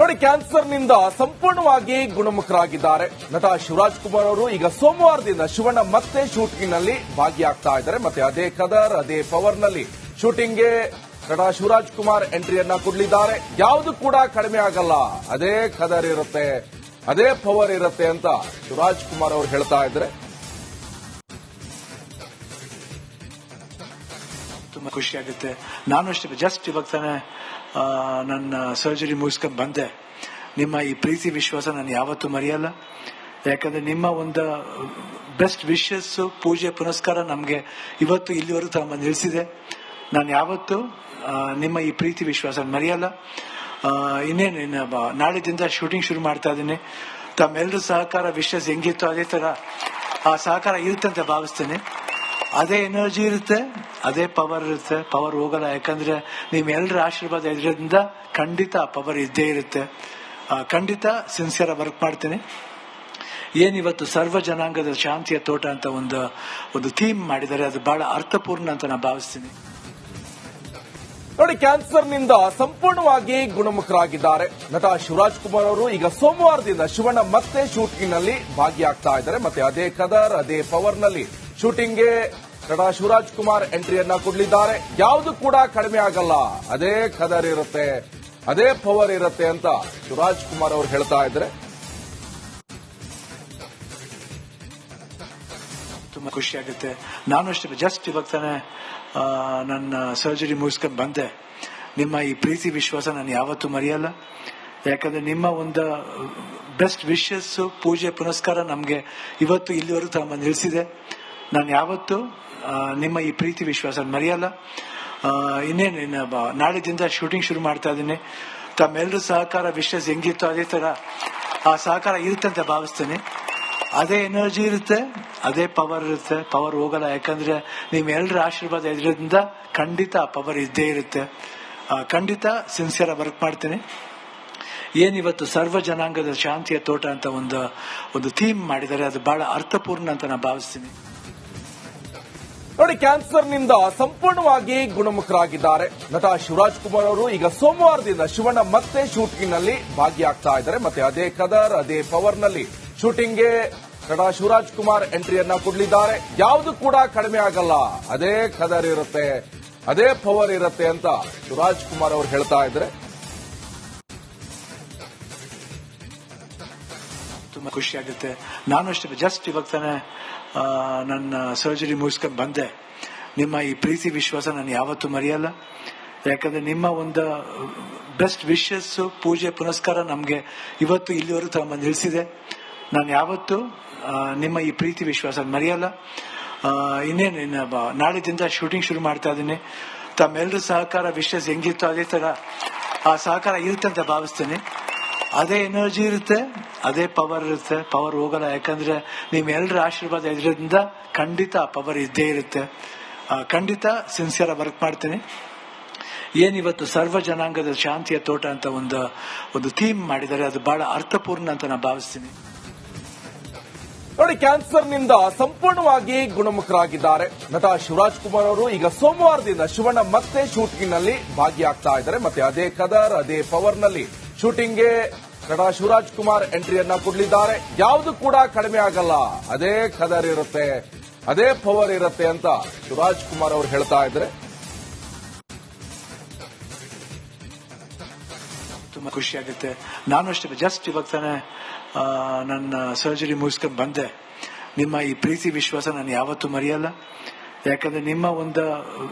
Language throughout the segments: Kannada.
ನೋಡಿ, ಕ್ಯಾನ್ಸರ್ನಿಂದ ಸಂಪೂರ್ಣವಾಗಿ ಗುಣಮುಖರಾಗಿದ್ದಾರೆ ನಟ ಶಿವರಾಜ್ ಕುಮಾರ್ ಅವರು. ಈಗ ಸೋಮವಾರದಿಂದ ಶಿವಣ್ಣ ಮತ್ತೆ ಶೂಟಿಂಗ್ನಲ್ಲಿ ಭಾಗಿಯಾಗ್ತಾ ಇದ್ದಾರೆ. ಮತ್ತೆ ಅದೇ ಕದರ್, ಅದೇ ಪವರ್ನಲ್ಲಿ ಶೂಟಿಂಗ್ಗೆ ನಟ ಶಿವರಾಜ್ ಕುಮಾರ್ ಎಂಟ್ರಿಯನ್ನ ಕೊಡಲಿದ್ದಾರೆ. ಯಾವುದು ಕೂಡ ಕಡಿಮೆ ಆಗಲ್ಲ, ಅದೇ ಕದರ್ ಇರುತ್ತೆ, ಅದೇ ಪವರ್ ಇರುತ್ತೆ ಅಂತ ಶಿವರಾಜ್ ಕುಮಾರ್ ಅವರು ಹೇಳ್ತಾ ಇದ್ದಾರೆ. ತುಂಬಾ ಖುಷಿ ಆಗುತ್ತೆ. ನಾನು ಅಷ್ಟೇ ಜಸ್ಟ್ ಇವಾಗ ತಾನೆ ನನ್ನ ಸರ್ಜರಿ ಮುಗಿಸ್ಕೊಂಡು ಬಂದೆ. ನಿಮ್ಮ ಈ ಪ್ರೀತಿ ವಿಶ್ವಾಸ ನಾನು ಯಾವತ್ತೂ ಮರೆಯಲ್ಲ. ಯಾಕಂದ್ರೆ ನಿಮ್ಮ ಒಂದು ಬೆಸ್ಟ್ ವಿಶಸ್, ಪೂಜೆ ಪುನಸ್ಕಾರ ನಮಗೆ ಇವತ್ತು ಇಲ್ಲಿವರೆಗೂ ತಮ್ಮ ನಿಲ್ಲಿಸಿದೆ. ನಾನು ಯಾವತ್ತು ನಿಮ್ಮ ಈ ಪ್ರೀತಿ ವಿಶ್ವಾಸ ಮರೆಯಲ್ಲ. ಇನ್ನೇನು ನಾಳೆದಿಂದ ಶೂಟಿಂಗ್ ಶುರು ಮಾಡ್ತಾ ಇದ್ದೀನಿ. ತಮ್ಮೆಲ್ಲರೂ ಸಹಕಾರ ವಿಶ್ವಾಸ ಹೆಂಗಿತ್ತು ಅದೇ ತರ ಆ ಸಹಕಾರ ಇರುತ್ತೆ ಅಂತ ಭಾವಿಸ್ತೇನೆ. ಅದೇ ಎನರ್ಜಿ ಇರುತ್ತೆ, ಅದೇ ಪವರ್ ಇರುತ್ತೆ. ಪವರ್ ಹೋಗಲ್ಲ, ಯಾಕಂದ್ರೆ ನಿಮ್ಮೆಲ್ಲರ ಆಶೀರ್ವಾದ ಇದರಿಂದ ಖಂಡಿತ ಪವರ್ ಇದ್ದೇ ಇರುತ್ತೆ. ಖಂಡಿತ ಸಿನ್ಸಿಯರ್ ವರ್ಕ್ ಮಾಡ್ತೀನಿ. ಏನಿವತ್ತು ಸರ್ವ ಜನಾಂಗದ ಶಾಂತಿಯ ತೋಟ ಅಂತ ಒಂದು ಥೀಮ್ ಮಾಡಿದ್ದಾರೆ, ಅದು ಬಹಳ ಅರ್ಥಪೂರ್ಣ ಅಂತ ನಾನು ಭಾವಿಸ್ತೀನಿ. ನೋಡಿ, ಕ್ಯಾನ್ಸರ್ನಿಂದ ಸಂಪೂರ್ಣವಾಗಿ ಗುಣಮುಖರಾಗಿದ್ದಾರೆ ನಟ ಶಿವರಾಜ್ ಕುಮಾರ್ ಅವರು. ಈಗ ಸೋಮವಾರದಿಂದ ಶಿವಣ್ಣ ಮತ್ತೆ ಶೂಟಿಂಗ್ನಲ್ಲಿ ಭಾಗಿಯಾಗ್ತಾ ಇದ್ದಾರೆ. ಮತ್ತೆ ಅದೇ ಕದರ್, ಅದೇ ಪವರ್ನಲ್ಲಿ ಶೂಟಿಂಗ್ಗೆ ನಟ ಶಿವರಾಜ್ ಕುಮಾರ್ ಎಂಟ್ರಿಯನ್ನ ಕೊಡಲಿದ್ದಾರೆ. ಯಾವುದು ಕೂಡ ಕಡಿಮೆ ಆಗಲ್ಲ, ಅದೇ ಕದರ್ ಇರುತ್ತೆ, ಅದೇ ಪವರ್ ಇರುತ್ತೆ ಅಂತ ಶಿವರಾಜ್ ಕುಮಾರ್ ಅವರು ಹೇಳ್ತಾ ಇದ್ದಾರೆ. ತುಂಬಾ ಖುಷಿ ಆಗುತ್ತೆ. ನಾನು ಅಷ್ಟೇ ಜಸ್ಟ್ ಇವಾಗ ತಾನೆ ನನ್ನ ಸರ್ಜರಿ ಮುಗಿಸ್ಕೊಂಡು ಬಂದೆ. ನಿಮ್ಮ ಈ ಪ್ರೀತಿ ವಿಶ್ವಾಸ ನಾನು ಯಾವತ್ತೂ ಮರೆಯಲ್ಲ. ಯಾಕಂದ್ರೆ ನಿಮ್ಮ ಒಂದು ಬೆಸ್ಟ್ ವಿಶಸ್, ಪೂಜೆ ಪುನಸ್ಕಾರ ನಮಗೆ ಇವತ್ತು ಇಲ್ಲಿವರೆಗೂ ತಮ್ಮ ನಿಲ್ಲಿಸಿದೆ. ನಾನು ಯಾವತ್ತು ನಿಮ್ಮ ಈ ಪ್ರೀತಿ ವಿಶ್ವಾಸ ಮರೆಯಲ್ಲ. ಇನ್ನೇನು ನಾಳೆದಿಂದ ಶೂಟಿಂಗ್ ಶುರು ಮಾಡ್ತಾ ಇದ್ದೀನಿ. ತಮ್ಮೆಲ್ಲರೂ ಸಹಕಾರ ವಿಶ್ವಾಸ ಹೆಂಗಿತ್ತು ಅದೇ ತರ ಆ ಸಹಕಾರ ಇರುತ್ತೆ ಅಂತ ಭಾವಿಸ್ತೇನೆ. ಅದೇ ಎನರ್ಜಿ ಇರುತ್ತೆ, ಅದೇ ಪವರ್ ಇರುತ್ತೆ. ಪವರ್ ಹೋಗಲ್ಲ, ಯಾಕಂದ್ರೆ ನಿಮ್ಮೆಲ್ಲರ ಆಶೀರ್ವಾದ ಇದರಿಂದ ಖಂಡಿತ ಪವರ್ ಇದ್ದೇ ಇರುತ್ತೆ. ಖಂಡಿತ ಸಿನ್ಸಿಯರ್ ವರ್ಕ್ ಮಾಡ್ತೀನಿ. ಏನಿವತ್ತು ಸರ್ವ ಜನಾಂಗದ ಶಾಂತಿಯ ತೋಟ ಅಂತ ಒಂದು ಥೀಮ್ ಮಾಡಿದ್ದಾರೆ, ಅದು ಬಹಳ ಅರ್ಥಪೂರ್ಣ ಅಂತ ನಾನು ಭಾವಿಸ್ತೀನಿ. ನೋಡಿ, ಕ್ಯಾನ್ಸರ್ನಿಂದ ಸಂಪೂರ್ಣವಾಗಿ ಗುಣಮುಖರಾಗಿದ್ದಾರೆ ನಟ ಶಿವರಾಜ್ ಕುಮಾರ್ ಅವರು. ಈಗ ಸೋಮವಾರದಿಂದ ಶಿವಣ್ಣ ಮತ್ತೆ ಶೂಟಿಂಗ್ನಲ್ಲಿ ಭಾಗಿಯಾಗ್ತಾ ಇದ್ದಾರೆ. ಮತ್ತೆ ಅದೇ ಕದರ್, ಅದೇ ಪವರ್ನಲ್ಲಿ ಶೂಟಿಂಗ್ಗೆ ನಟ ಶಿವರಾಜ್ ಕುಮಾರ್ ಎಂಟ್ರಿಯನ್ನ ಕೊಡಲಿದ್ದಾರೆ. ಯಾವುದು ಕೂಡ ಕಡಿಮೆ ಆಗಲ್ಲ, ಅದೇ ಕದರ್ ಇರುತ್ತೆ, ಅದೇ ಪವರ್ ಇರುತ್ತೆ ಅಂತ ಶಿವರಾಜ್ ಕುಮಾರ್ ಅವರು ಹೇಳ್ತಾ ಇದ್ದಾರೆ. ತುಂಬಾ ಖುಷಿ ಆಗುತ್ತೆ. ನಾನು ಅಷ್ಟೇ ಜಸ್ಟ್ ಇವಾಗ ತಾನೆ ನನ್ನ ಸರ್ಜರಿ ಮುಗಿಸ್ಕೊಂಡು ಬಂದೆ. ನಿಮ್ಮ ಈ ಪ್ರೀತಿ ವಿಶ್ವಾಸ ನಾನು ಯಾವತ್ತೂ ಮರೆಯಲ್ಲ. ಯಾಕಂದ್ರೆ ನಿಮ್ಮ ಒಂದು ಬೆಸ್ಟ್ ವಿಶಸ್, ಪೂಜೆ ಪುನಸ್ಕಾರ ನಮಗೆ ಇವತ್ತು ಇಲ್ಲಿವರೆಗೂ ತಮ್ಮ ನಿಲ್ಲಿಸಿದೆ. ನಾನು ಯಾವತ್ತು ನಿಮ್ಮ ಈ ಪ್ರೀತಿ ವಿಶ್ವಾಸ ಮರೆಯಲ್ಲ. ಇನ್ನೇನು ನಾಳೆದಿಂದ ಶೂಟಿಂಗ್ ಶುರು ಮಾಡ್ತಾ ಇದ್ದೀನಿ. ತಮ್ಮೆಲ್ಲರೂ ಸಹಕಾರ ವಿಶ್ವಾಸ ಹೆಂಗಿತ್ತು ಅದೇ ತರ ಆ ಸಹಕಾರ ಇರುತ್ತೆ ಅಂತ ಭಾವಿಸ್ತೇನೆ. ಅದೇ ಎನರ್ಜಿ ಇರುತ್ತೆ, ಅದೇ ಪವರ್ ಇರುತ್ತೆ. ಪವರ್ ಹೋಗಲ್ಲ, ಯಾಕಂದ್ರೆ ನಿಮ್ಮೆಲ್ಲರ ಆಶೀರ್ವಾದ ಇದರಿಂದ ಖಂಡಿತ ಪವರ್ ಇದ್ದೇ ಇರುತ್ತೆ. ಖಂಡಿತ ಸಿನ್ಸಿಯರ್ ವರ್ಕ್ ಮಾಡ್ತೀನಿ. ಏನಿವತ್ತು ಸರ್ವ ಜನಾಂಗದ ಶಾಂತಿಯ ತೋಟ ಅಂತ ಒಂದು ಥೀಮ್ ಮಾಡಿದ್ದಾರೆ, ಅದು ಬಹಳ ಅರ್ಥಪೂರ್ಣ ಅಂತ ನಾನು ಭಾವಿಸ್ತೀನಿ. ನೋಡಿ, ಕ್ಯಾನ್ಸರ್ನಿಂದ ಸಂಪೂರ್ಣವಾಗಿ ಗುಣಮುಖರಾಗಿದ್ದಾರೆ ನಟ ಶಿವರಾಜ್ ಕುಮಾರ್ ಅವರು. ಈಗ ಸೋಮವಾರದಿಂದ ಶಿವಣ್ಣ ಮತ್ತೆ ಶೂಟಿಂಗ್ನಲ್ಲಿ ಭಾಗಿಯಾಗ್ತಾ ಇದ್ದಾರೆ. ಮತ್ತೆ ಅದೇ ಕದರ್, ಅದೇ ಪವರ್ನಲ್ಲಿ ಶೂಟಿಂಗ್ಗೆ ನಟ ಶಿವರಾಜ್ ಕುಮಾರ್ ಎಂಟ್ರಿಯನ್ನ ಕೊಡಲಿದ್ದಾರೆ. ಯಾವುದು ಕೂಡ ಕಡಿಮೆ ಆಗಲ್ಲ, ಅದೇ ಕದರ್ ಇರುತ್ತೆ, ಅದೇ ಪವರ್ ಇರುತ್ತೆ ಅಂತ ಶಿವರಾಜ್ ಕುಮಾರ್ ಅವರು ಹೇಳ್ತಾ ಇದ್ದಾರೆ. ತುಂಬಾ ಖುಷಿ ಆಗುತ್ತೆ. ನಾನು ಅಷ್ಟೇ ಜಸ್ಟ್ ಇವಾಗ ತಾನೆ ನನ್ನ ಸರ್ಜರಿ ಮುಗಿಸ್ಕೊಂಡು ಬಂದೆ. ನಿಮ್ಮ ಈ ಪ್ರೀತಿ ವಿಶ್ವಾಸ ನಾನು ಯಾವತ್ತೂ ಮರೆಯಲ್ಲ. ಯಾಕಂದ್ರೆ ನಿಮ್ಮ ಒಂದು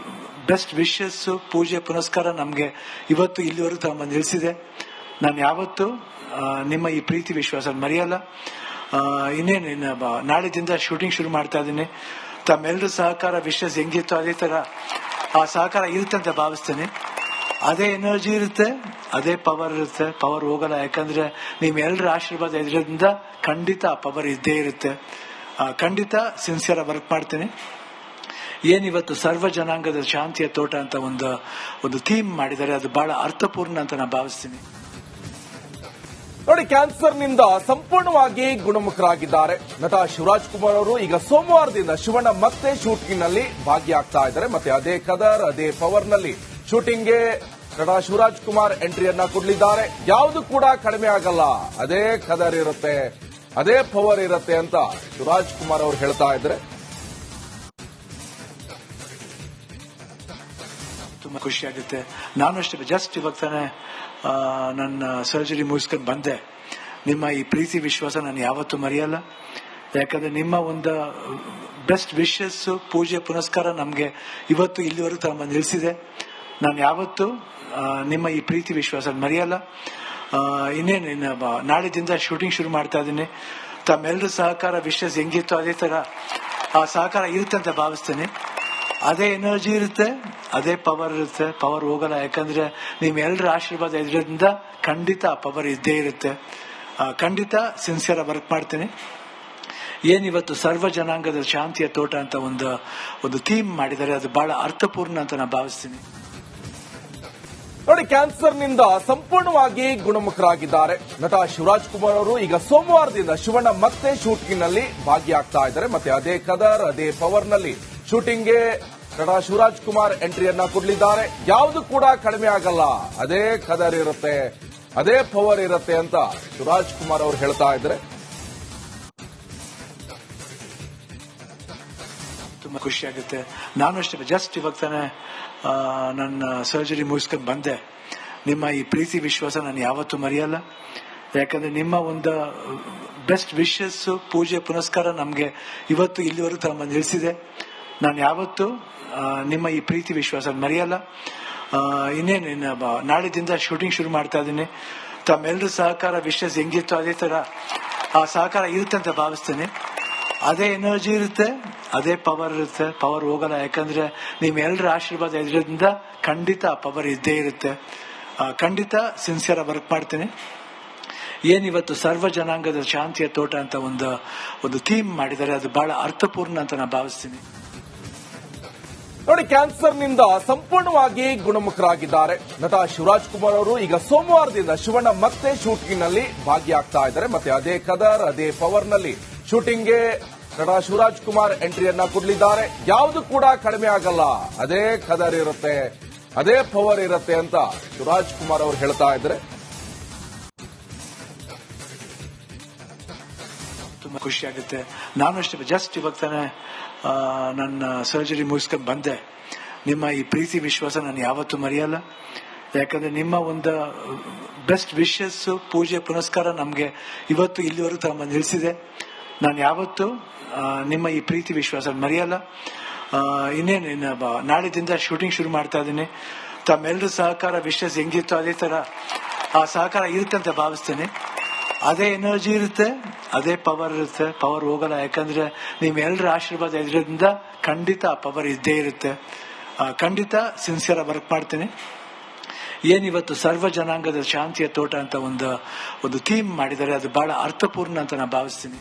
ಬೆಸ್ಟ್ ವಿಶಸ್, ಪೂಜೆ ಪುನಸ್ಕಾರ ನಮಗೆ ಇವತ್ತು ಇಲ್ಲಿವರೆಗೂ ತಮ್ಮ ನಿಲ್ಲಿಸಿದೆ. ನಾನು ಯಾವತ್ತು ನಿಮ್ಮ ಈ ಪ್ರೀತಿ ವಿಶ್ವಾಸ ಮರೆಯಲ್ಲ. ಇನ್ನೇನು ನಾಳೆದಿಂದ ಶೂಟಿಂಗ್ ಶುರು ಮಾಡ್ತಾ ಇದ್ದೀನಿ. ತಮ್ಮೆಲ್ಲರೂ ಸಹಕಾರ ವಿಶ್ವಾಸ ಹೆಂಗಿತ್ತು ಅದೇ ತರ ಆ ಸಹಕಾರ ಇರುತ್ತೆ ಅಂತ ಭಾವಿಸ್ತೇನೆ. ಅದೇ ಎನರ್ಜಿ ಇರುತ್ತೆ, ಅದೇ ಪವರ್ ಇರುತ್ತೆ. ಪವರ್ ಹೋಗಲ್ಲ, ಯಾಕಂದ್ರೆ ನಿಮ್ಮೆಲ್ಲರ ಆಶೀರ್ವಾದ ಇದರಿಂದ ಖಂಡಿತ ಪವರ್ ಇದ್ದೇ ಇರುತ್ತೆ. ಖಂಡಿತ ಸಿನ್ಸಿಯರ್ ವರ್ಕ್ ಮಾಡ್ತೀನಿ. ಏನಿವತ್ತು ಸರ್ವ ಜನಾಂಗದ ಶಾಂತಿಯ ತೋಟ ಅಂತ ಒಂದು ಥೀಮ್ ಮಾಡಿದ್ದಾರೆ, ಅದು ಬಹಳ ಅರ್ಥಪೂರ್ಣ ಅಂತ ನಾನು ಭಾವಿಸ್ತೀನಿ. ನೋಡಿ, ಕ್ಯಾನ್ಸರ್ನಿಂದ ಸಂಪೂರ್ಣವಾಗಿ ಗುಣಮುಖರಾಗಿದ್ದಾರೆ ನಟ ಶಿವರಾಜ್ ಕುಮಾರ್ ಅವರು. ಈಗ ಸೋಮವಾರದಿಂದ ಶಿವಣ್ಣ ಮತ್ತೆ ಶೂಟಿಂಗ್ನಲ್ಲಿ ಭಾಗಿಯಾಗ್ತಾ ಇದ್ದಾರೆ. ಮತ್ತೆ ಅದೇ ಕದರ್, ಅದೇ ಪವರ್ನಲ್ಲಿ ಶೂಟಿಂಗ್ಗೆ ನಟ ಶಿವರಾಜ್ ಕುಮಾರ್ ಎಂಟ್ರಿಯನ್ನ ಕೊಡಲಿದ್ದಾರೆ. ಯಾವುದು ಕೂಡ ಕಡಿಮೆ ಆಗಲ್ಲ, ಅದೇ ಕದರ್ ಇರುತ್ತೆ, ಅದೇ ಪವರ್ ಇರುತ್ತೆ ಅಂತ ಶಿವರಾಜ್ ಕುಮಾರ್ ಅವರು ಹೇಳ್ತಾ ಇದ್ದಾರೆ. ತುಂಬಾ ಖುಷಿ ಆಗುತ್ತೆ. ನಾನು ಅಷ್ಟೇ ಜಸ್ಟ್ ಇವಾಗ ತಾನೆ ನನ್ನ ಸರ್ಜರಿ ಮುಗಿಸ್ಕೊಂಡು ಬಂದೆ. ನಿಮ್ಮ ಈ ಪ್ರೀತಿ ವಿಶ್ವಾಸ ನಾನು ಯಾವತ್ತೂ ಮರೆಯಲ್ಲ. ಯಾಕಂದ್ರೆ ನಿಮ್ಮ ಒಂದು ಬೆಸ್ಟ್ ವಿಶಸ್, ಪೂಜೆ ಪುನಸ್ಕಾರ ನಮ್ಗೆ ಇವತ್ತು ಇಲ್ಲಿವರೆಗೂ ತಮ್ಮ ನಿಲ್ಲಿಸಿದೆ. ನಾನು ಯಾವತ್ತು ನಿಮ್ಮ ಈ ಪ್ರೀತಿ ವಿಶ್ವಾಸ ಮರೆಯಲ್ಲ. ಇನ್ನೇನು ನಾಳಿದಿಂದ ಶೂಟಿಂಗ್ ಶುರು ಮಾಡ್ತಾ ಇದ್ದೀನಿ. ತಮ್ಮೆಲ್ಲರ ಸಹಕಾರ ವಿಶ್ವಾಸ ಹೆಂಗಿತ್ತು ಅದೇ ತರ ಆ ಸಹಕಾರ ಇರುತ್ತೆ ಅಂತ ಭಾವಿಸ್ತೇನೆ. ಅದೇ ಎನರ್ಜಿ ಇರುತ್ತೆ, ಅದೇ ಪವರ್ ಇರುತ್ತೆ, ಪವರ್ ಹೋಗಲ್ಲ. ಯಾಕಂದ್ರೆ ನಿಮ್ಮೆಲ್ಲರ ಆಶೀರ್ವಾದ ಇದರಿಂದ ಖಂಡಿತ ಆ ಪವರ್ ಇದ್ದೇ ಇರುತ್ತೆ. ಖಂಡಿತ ಸಿನ್ಸಿಯರ್ ವರ್ಕ್ ಮಾಡ್ತೇನೆ. ಏನಿವತ್ತು ಸರ್ವ ಜನಾಂಗದ ಶಾಂತಿಯ ತೋಟ ಅಂತ ಒಂದು ಥೀಮ್ ಮಾಡಿದ್ದಾರೆ, ಅದು ಬಹಳ ಅರ್ಥಪೂರ್ಣ ಅಂತ ನಾನು ಭಾವಿಸ್ತೀನಿ. ನೋಡಿ, ಕ್ಯಾನ್ಸರ್ನಿಂದ ಸಂಪೂರ್ಣವಾಗಿ ಗುಣಮುಖರಾಗಿದ್ದಾರೆ ನಟ ಶಿವರಾಜ್ ಕುಮಾರ್ ಅವರು. ಈಗ ಸೋಮವಾರದಿಂದ ಶಿವಣ್ಣ ಮತ್ತೆ ಶೂಟಿಂಗ್ನಲ್ಲಿ ಭಾಗಿಯಾಗ್ತಾ ಇದ್ದಾರೆ. ಮತ್ತೆ ಅದೇ ಕದರ್, ಅದೇ ಪವರ್ನಲ್ಲಿ ಶೂಟಿಂಗ್ಗೆ ನಟ ಶಿವರಾಜ್ ಕುಮಾರ್ ಎಂಟ್ರಿಯನ್ನ ಕೊಡಲಿದ್ದಾರೆ. ಯಾವುದು ಕೂಡ ಕಡಿಮೆ ಆಗಲ್ಲ, ಅದೇ ಕದರ್ ಇರುತ್ತೆ, ಅದೇ ಪವರ್ ಇರುತ್ತೆ ಅಂತ ಶಿವರಾಜ್ ಕುಮಾರ್ ಅವರು ಹೇಳ್ತಾ ಇದ್ದಾರೆ. ತುಂಬಾ ಖುಷಿ ಆಗುತ್ತೆ. ನಾನು ಅಷ್ಟೇ ಜಸ್ಟ್ ಇವಾಗ ತಾನೆ ನನ್ನ ಸರ್ಜರಿ ಮುಗಿಸ್ಕೊಂಡು ಬಂದೆ. ನಿಮ್ಮ ಈ ಪ್ರೀತಿ ವಿಶ್ವಾಸ ನಾನು ಯಾವತ್ತೂ ಮರೆಯಲ್ಲ. ಯಾಕಂದ್ರೆ ನಿಮ್ಮ ಒಂದು ಬೆಸ್ಟ್ ವಿಶಸ್, ಪೂಜೆ ಪುನಸ್ಕಾರ ನಮ್ಗೆ ಇವತ್ತು ಇಲ್ಲಿವರೆಗೂ ತಮ್ಮ ನಿಲ್ಲಿಸಿದೆ. ನಾನು ಯಾವತ್ತು ನಿಮ್ಮ ಈ ಪ್ರೀತಿ ವಿಶ್ವಾಸ ಮರೆಯಲ್ಲ. ಇನ್ನೇನು ನಾಳಿದಿಂದ ಶೂಟಿಂಗ್ ಶುರು ಮಾಡ್ತಾ ಇದ್ದೀನಿ. ತಮ್ಮೆಲ್ಲರ ಸಹಕಾರ ವಿಶ್ವಾಸ ಹೆಂಗಿತ್ತು ಅದೇ ತರ ಆ ಸಹಕಾರ ಇರುತ್ತೆ ಅಂತ ಭಾವಿಸ್ತೇನೆ. ಅದೇ ಎನರ್ಜಿ ಇರುತ್ತೆ, ಅದೇ ಪವರ್ ಇರುತ್ತೆ, ಪವರ್ ಹೋಗಲ್ಲ. ಯಾಕಂದ್ರೆ ನಿಮ್ಮೆಲ್ಲರ ಆಶೀರ್ವಾದ ಇದರಿಂದ ಖಂಡಿತ ಆ ಪವರ್ ಇದ್ದೇ ಇರುತ್ತೆ. ಖಂಡಿತ ಸಿನ್ಸಿಯರ್ ವರ್ಕ್ ಮಾಡ್ತೇನೆ. ಏನಿವತ್ತು ಸರ್ವ ಜನಾಂಗದ ಶಾಂತಿಯ ತೋಟ ಅಂತ ಒಂದು ಥೀಮ್ ಮಾಡಿದ್ದಾರೆ, ಅದು ಬಹಳ ಅರ್ಥಪೂರ್ಣ ಅಂತ ನಾನು ಭಾವಿಸ್ತೀನಿ. ನೋಡಿ, ಕ್ಯಾನ್ಸರ್ನಿಂದ ಸಂಪೂರ್ಣವಾಗಿ ಗುಣಮುಖರಾಗಿದ್ದಾರೆ ನಟ ಶಿವರಾಜ್ ಕುಮಾರ್ ಅವರು. ಈಗ ಸೋಮವಾರದಿಂದ ಶಿವಣ್ಣ ಮತ್ತೆ ಶೂಟಿಂಗ್ನಲ್ಲಿ ಭಾಗಿಯಾಗ್ತಾ ಇದ್ದಾರೆ. ಮತ್ತೆ ಅದೇ ಕದರ್, ಅದೇ ಪವರ್ನಲ್ಲಿ ಶೂಟಿಂಗ್ಗೆ ನಟ ಶಿವರಾಜ್ ಕುಮಾರ್ ಎಂಟ್ರಿಯನ್ನ ಕೊಡಲಿದ್ದಾರೆ. ಯಾವುದು ಕೂಡ ಕಡಿಮೆ ಆಗಲ್ಲ, ಅದೇ ಕದರ್ ಇರುತ್ತೆ, ಅದೇ ಪವರ್ ಇರುತ್ತೆ ಅಂತ ಶಿವರಾಜ್ ಕುಮಾರ್ ಅವರು ಹೇಳ್ತಾ ಇದ್ದಾರೆ. ತುಂಬಾ ಖುಷಿ ಆಗುತ್ತೆ. ನಾನು ಅಷ್ಟೇ ಜಸ್ಟ್ ಇವಾಗ ತಾನೆ ನನ್ನ ಸರ್ಜರಿ ಮುಗಿಸ್ಕೊಂಡು ಬಂದೆ. ನಿಮ್ಮ ಈ ಪ್ರೀತಿ ವಿಶ್ವಾಸ ನಾನು ಯಾವತ್ತೂ ಮರೆಯಲ್ಲ. ಯಾಕಂದ್ರೆ ನಿಮ್ಮ ಒಂದು ಬೆಸ್ಟ್ ವಿಶಸ್, ಪೂಜೆ ಪುನಸ್ಕಾರ ನಮ್ಗೆ ಇವತ್ತು ಇಲ್ಲಿವರೆಗೂ ತಮ್ಮ ನಿಲ್ಲಿಸಿದೆ. ನಾನು ಯಾವತ್ತು ನಿಮ್ಮ ಈ ಪ್ರೀತಿ ವಿಶ್ವಾಸ ಮರೆಯಲ್ಲ. ಇನ್ನೇನು ನಾಳಿದಿಂದ ಶೂಟಿಂಗ್ ಶುರು ಮಾಡ್ತಾ ಇದ್ದೀನಿ. ತಮ್ಮೆಲ್ಲರ ಸಹಕಾರ ವಿಶ್ವಾಸ ಹೆಂಗಿತ್ತು ಅದೇ ತರ ಆ ಸಹಕಾರ ಇರುತ್ತೆ ಅಂತ ಭಾವಿಸ್ತೇನೆ. ಅದೇ ಎನರ್ಜಿ ಇರುತ್ತೆ, ಅದೇ ಪವರ್ ಇರುತ್ತೆ, ಪವರ್ ಹೋಗಲ್ಲ. ಯಾಕಂದ್ರೆ ನಿಮ್ಮೆಲ್ಲರ ಆಶೀರ್ವಾದ ಇದರಿಂದ ಖಂಡಿತ ಆ ಪವರ್ ಇದ್ದೇ ಇರುತ್ತೆ. ಖಂಡಿತ ಸಿನ್ಸಿಯರ್ ವರ್ಕ್ ಮಾಡ್ತೇನೆ. ಏನಿವತ್ತು ಸರ್ವ ಜನಾಂಗದ ಶಾಂತಿಯ ತೋಟ ಅಂತ ಒಂದು ಥೀಮ್ ಮಾಡಿದ್ದಾರೆ, ಅದು ಬಹಳ ಅರ್ಥಪೂರ್ಣ ಅಂತ ನಾನು ಭಾವಿಸ್ತೀನಿ.